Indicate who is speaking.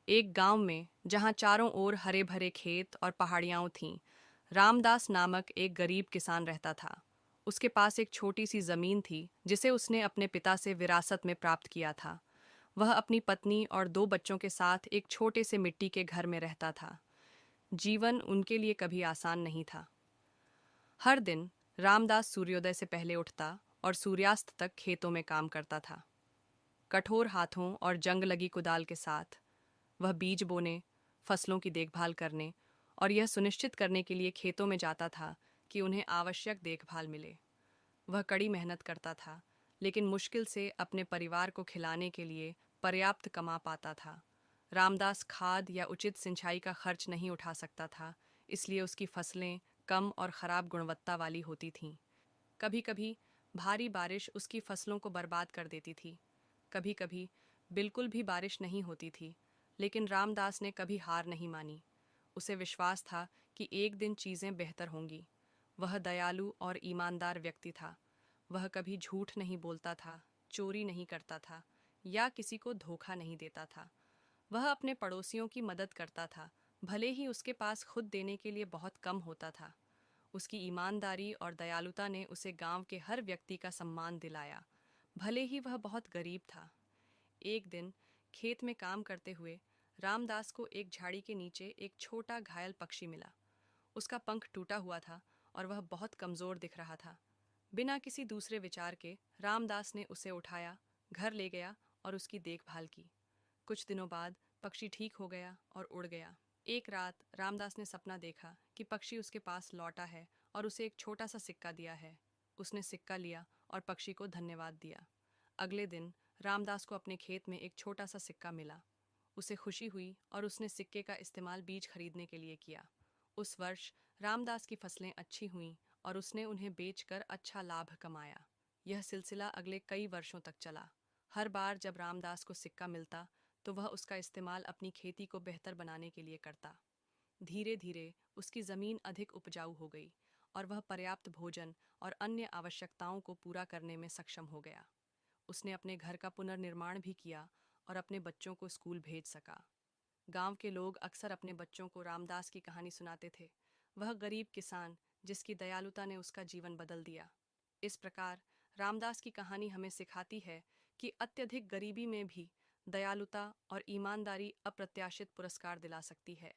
Speaker 1: एक गांव में जहां चारों ओर हरे भरे खेत और पहाड़ियां थीं, रामदास नामक एक गरीब किसान रहता था। उसके पास एक छोटी सी जमीन थी जिसे उसने अपने पिता से विरासत में प्राप्त किया था। वह अपनी पत्नी और दो बच्चों के साथ एक छोटे से मिट्टी के घर में रहता था। जीवन उनके लिए कभी आसान नहीं था। हर दिन रामदास सूर्योदय से पहले उठता और सूर्यास्त तक खेतों में काम करता था। कठोर हाथों और जंग लगी कुदाल के साथ वह बीज बोने, फसलों की देखभाल करने और यह सुनिश्चित करने के लिए खेतों में जाता था कि उन्हें आवश्यक देखभाल मिले। वह कड़ी मेहनत करता था, लेकिन मुश्किल से अपने परिवार को खिलाने के लिए पर्याप्त कमा पाता था। रामदास खाद या उचित सिंचाई का खर्च नहीं उठा सकता था, इसलिए उसकी फसलें कम और खराब गुणवत्ता वाली होती थीं। कभी-कभी भारी बारिश उसकी फसलों को बर्बाद कर देती थी। कभी-कभी बिल्कुल भी बारिश नहीं होती थी, लेकिन रामदास ने कभी हार नहीं मानी। उसे विश्वास था कि एक दिन चीजें बेहतर होंगी। वह दयालु और ईमानदार व्यक्ति था। वह कभी झूठ नहीं बोलता था, चोरी नहीं करता था या किसी को धोखा नहीं देता था। वह अपने पड़ोसियों की मदद करता था, भले ही उसके पास खुद देने के लिए बहुत कम होता था। उसकी ईमानदारी और दयालुता ने उसे गांव के हर व्यक्ति का सम्मान दिलाया, भले ही वह बहुत गरीब था। एक दिन खेत में काम करते हुए रामदास को एक झाड़ी के नीचे एक छोटा घायल पक्षी मिला। उसका पंख टूटा हुआ था और वह बहुत कमजोर दिख रहा था। बिना किसी दूसरे विचार के रामदास ने उसे उठाया, घर ले गया और उसकी देखभाल की। कुछ दिनों बाद पक्षी ठीक हो गया और उड़ गया। एक रात रामदास ने सपना देखा कि पक्षी उसके पास लौटा है और उसे एक छोटा सा सिक्का दिया है। उसने सिक्का लिया और पक्षी को धन्यवाद दिया। अगले दिन रामदास को अपने खेत में एक छोटा सा सिक्का मिला। उसे खुशी हुई और उसने सिक्के का इस्तेमाल बीज खरीदने के लिए किया। उस वर्ष रामदास की फसलें अच्छी हुईं और उसने उन्हें बेचकर अच्छा लाभ कमाया। यह सिलसिला अगले कई वर्षों तक चला। हर बार जब रामदास को सिक्का मिलता तो वह उसका इस्तेमाल अपनी खेती को बेहतर बनाने के लिए करता। धीरे धीरे उसकी ज़मीन अधिक उपजाऊ हो गई और वह पर्याप्त भोजन और अन्य आवश्यकताओं को पूरा करने में सक्षम हो गया। उसने अपने घर का पुनर्निर्माण भी किया और अपने बच्चों को स्कूल भेज सका। गांव के लोग अक्सर अपने बच्चों को रामदास की कहानी सुनाते थे। वह गरीब किसान जिसकी दयालुता ने उसका जीवन बदल दिया। इस प्रकार रामदास की कहानी हमें सिखाती है कि अत्यधिक गरीबी में भी दयालुता और ईमानदारी अप्रत्याशित पुरस्कार दिला सकती है।